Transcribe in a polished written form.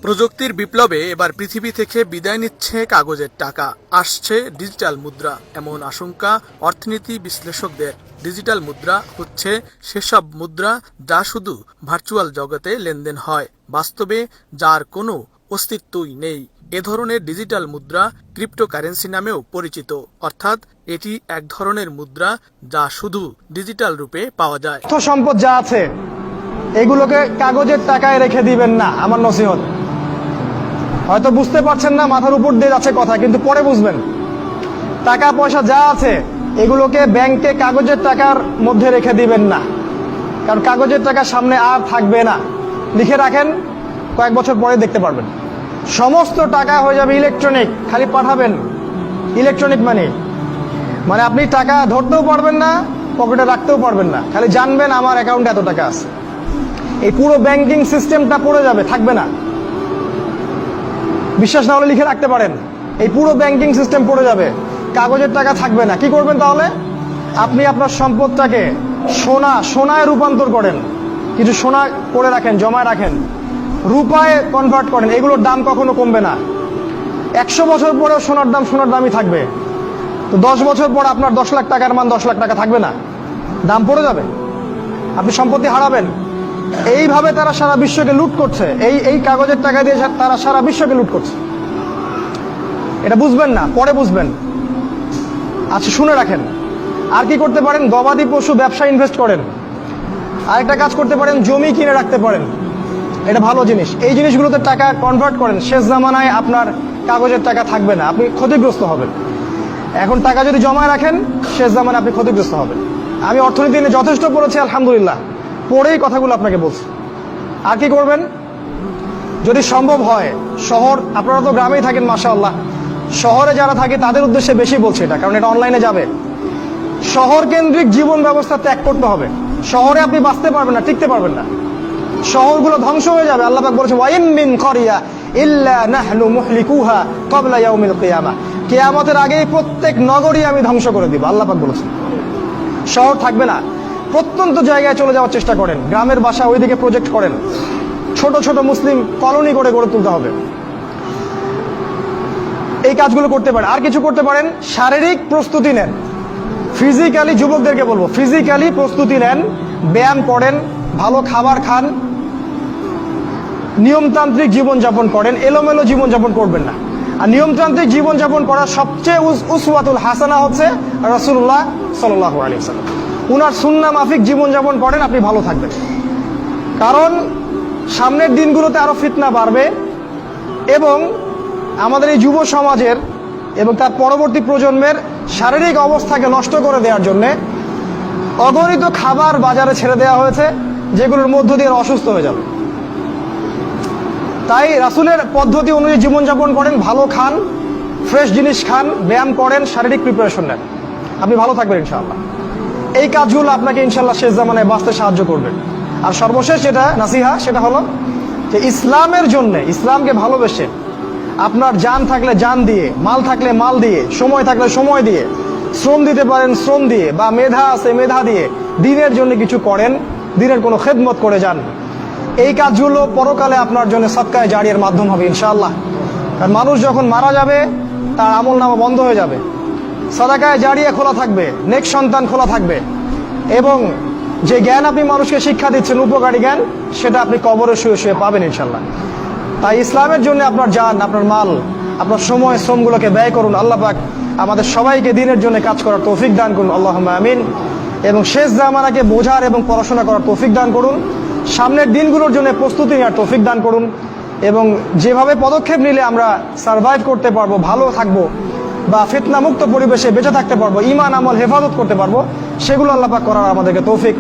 প্রযুক্তির বিপ্লবে এবার পৃথিবী থেকে বিদায় নিচ্ছে কাগজের টাকা, আসছে ডিজিটাল মুদ্রা, এমন আশঙ্কা অর্থনীতি বিশ্লেষকদের। ডিজিটাল মুদ্রা হচ্ছে সেসব মুদ্রা যা শুধু ভার্চুয়াল জগতে লেনদেন হয়, বাস্তবে যার কোনো অস্তিত্বই নেই। এ ধরনের ডিজিটাল মুদ্রা ক্রিপ্টোকারেন্সি নামেও পরিচিত, অর্থাৎ এটি এক ধরনের মুদ্রা যা শুধু ডিজিটাল রূপে পাওয়া যায়। অর্থ সম্পদ যা আছে এগুলোকে কাগজের টাকায় রেখে দিবেন না, আমার নসিহত। হয়তো বুঝতে পারছেন না, মাথার উপর দিয়ে যাচ্ছে কথা, কিন্তু পরে বুঝবেন। টাকা পয়সা যা আছে এগুলোকে ব্যাংকে কাগজের টাকার মধ্যে রেখে দিবেন না, কারণ কাগজের টাকা সামনে আর থাকবে না। লিখে রাখেন, কয়েক বছর পরে দেখতে পারবেন সমস্ত টাকা হয়ে যাবে ইলেকট্রনিক। খালি পাঠাবেন ইলেকট্রনিক মানি, মানে আপনি টাকা ধরতেও পারবেন না, পকেটে রাখতেও পারবেন না, খালি জানবেন আমার অ্যাকাউন্টে এত টাকা আছে। এই পুরো ব্যাংকিং সিস্টেমটা পড়ে যাবে, থাকবে না। বিশ্বাস না হলে লিখে রাখতে পারেন, এই পুরো ব্যাংকিং সিস্টেম পড়ে যাবে, কাগজের টাকা থাকবে না। কি করবেন তাহলে? আপনি আপনার সম্পদটাকে সোনায় রূপান্তর করেন, কিছু সোনা করে রাখেন, জমায় রাখেন, রূপায় কনভার্ট করেন। এগুলোর দাম কখনো কমবে না। 100 বছর পরেও সোনার দামই থাকবে। তো 10 বছর পর আপনার 10 লাখ টাকার মান 10 লাখ টাকা থাকবে না, দাম পড়ে যাবে, আপনি সম্পত্তি হারাবেন। এইভাবে তারা সারা বিশ্বকে লুট করছে, এই কাগজের টাকা দিয়ে তারা সারা বিশ্বকে লুট করছে। এটা বুঝবেন না, পরে বুঝবেন। আচ্ছা, শুনে রাখেন। আর কি করতে পারেন? গবাদি পশু ব্যবসা ইনভেস্ট করেন। আরেকটা কাজ করতে পারেন, জমি কিনে রাখতে পারেন, এটা ভালো জিনিস। এই জিনিসগুলোতে টাকা কনভার্ট করেন। শেষ জামানায় আপনার কাগজের টাকা থাকবে না, আপনি ক্ষতিগ্রস্ত হবেন। এখন টাকা যদি জমায় রাখেন, শেষ জামানায় আপনি ক্ষতিগ্রস্ত হবেন। আমি অর্থনীতি নিয়ে যথেষ্ট পড়েছি, আলহামদুলিল্লাহ, পড়েই কথাগুলো আপনাকে বলছি। আর কি করবেন? যদি সম্ভব হয়, শহর, আপনারা তো গ্রামেই থাকেন মাশাআল্লাহ, শহরে যারা থাকে তাদের উদ্দেশ্যে বেশি বলছে এটা, কারণ এটা অনলাইনে যাবে। শহর কেন্দ্রিক জীবন ব্যবস্থা ত্যাগ করতে হবে। শহরে আপনি বাঁচতে পারবেন না, টিকতে পারবেন না, শহরগুলো ধ্বংস হয়ে যাবে। আল্লাহ পাক বলেছেন, ওয়াইন মিন ক্বরিয়া ইল্লা নাহনু মুহলিকুহা ক্বাবলা ইয়াউমিল কিয়ামাহ, কিয়ামতের আগেই প্রত্যেক নগরী আমি ধ্বংস করে দিব, আল্লাহ পাক বলেছেন। শহর থাকবে না, প্রত্যন্ত জায়গায় চলে যাওয়ার চেষ্টা করেন, গ্রামের বাসা ওইদিকে প্রজেক্ট করেন, ছোট ছোট মুসলিম কলোনি করে গড়ে তুলতে হবে। এই কাজগুলো করতে পারেন। আর কিছু করতে পারেন, শারীরিক প্রস্তুতি নেন। ফিজিক্যালি, যুবকদেরকে বলবো, ফিজিক্যালি প্রস্তুতি নেন, ব্যায়াম করেন, ভালো খাবার খান, নিয়মতান্ত্রিক জীবনযাপন করেন, এলোমেলো জীবনযাপন করবেন না। আর নিয়মতান্ত্রিক জীবনযাপন করার সবচেয়ে উসওয়াতুল হাসানা হচ্ছে রাসূলুল্লাহ সাল্লাল্লাহু আলাইহি ওয়াসাল্লাম। উনার সুন্নাহ মাফিক জীবনযাপন করেন, আপনি ভালো থাকবেন। কারণ সামনের দিনগুলোতে আরো ফিতনা বাড়বে, এবং আমাদের এই যুব সমাজের এবং তার পরবর্তী প্রজন্মের শারীরিক অবস্থাকে নষ্ট করে দেওয়ার জন্য অগণিত খাবার বাজারে ছেড়ে দেওয়া হয়েছে, যেগুলোর মধ্য দিয়ে অসুস্থ হয়ে যাবে। তাই রাসূলের পদ্ধতি অনুযায়ী জীবনযাপন করেন, ভালো খান, ফ্রেশ জিনিস খান, ব্যায়াম করেন, শারীরিক প্রিপারেশন নেন, আপনি ভালো থাকবেন ইনশাআল্লাহ। এই কাজগুলো আপনাকে ইনশাআল্লাহ শেষ জামানায় বাঁচতে সাহায্য করবে। আর সর্বশেষ যেটা নাসিহা, সেটা হলো যে ইসলামের জন্য, ইসলামকে ভালোবেসে, আপনার জান থাকলে জান দিয়ে, মাল থাকলে মাল দিয়ে, সময় থাকলে সময় দিয়ে, শ্রম দিতে পারেন শ্রম দিয়ে, বা মেধা আছে মেধা দিয়ে দ্বীনের জন্য কিছু করেন, দ্বীনের কোনো খেদমত করে যান। এই কাজগুলো পরকালে আপনার জন্য সদকায়ে জারিয়ার মাধ্যম হবে ইনশাআল্লাহ। কারণ মানুষ যখন মারা যাবে, তার আমলনামা বন্ধ হয়ে যাবে, সাদাকায়ে জারিয়া খোলা থাকবে, নেক সন্তান খোলা থাকবে, এবং যে জ্ঞান আপনি মানুষকে শিক্ষা দিচ্ছেন, উপকারী জ্ঞান, সেটা আপনি কবরে শুয়ে শুয়ে পাবেন ইনশাআল্লাহ। তাই ইসলামের জন্য আপনার জান, আপনার মাল, আপনার সময়, শ্রমগুলোকে ব্যয় করুন। আল্লাহ পাক আমাদের সবাইকে দ্বীনের জন্য কাজ করার তৌফিক দান করুন, আল্লাহুম্মা আমিন। এবং শেষ জামানাকে বোঝার এবং পড়াশোনা করার তৌফিক দান করুন, সামনের দিনগুলোর জন্য প্রস্তুতি নেওয়ার তৌফিক দান করুন, এবং যেভাবে পদক্ষেপ নিলে আমরা সারভাইভ করতে পারবো, ভালো থাকবো, বা ফিতনামুক্ত পরিবেশে বেঁচে থাকতে পারবো, ঈমান আমল হেফাজত করতে পারবো, সেগুলো আল্লাহ পাক করার আমাদেরকে তৌফিক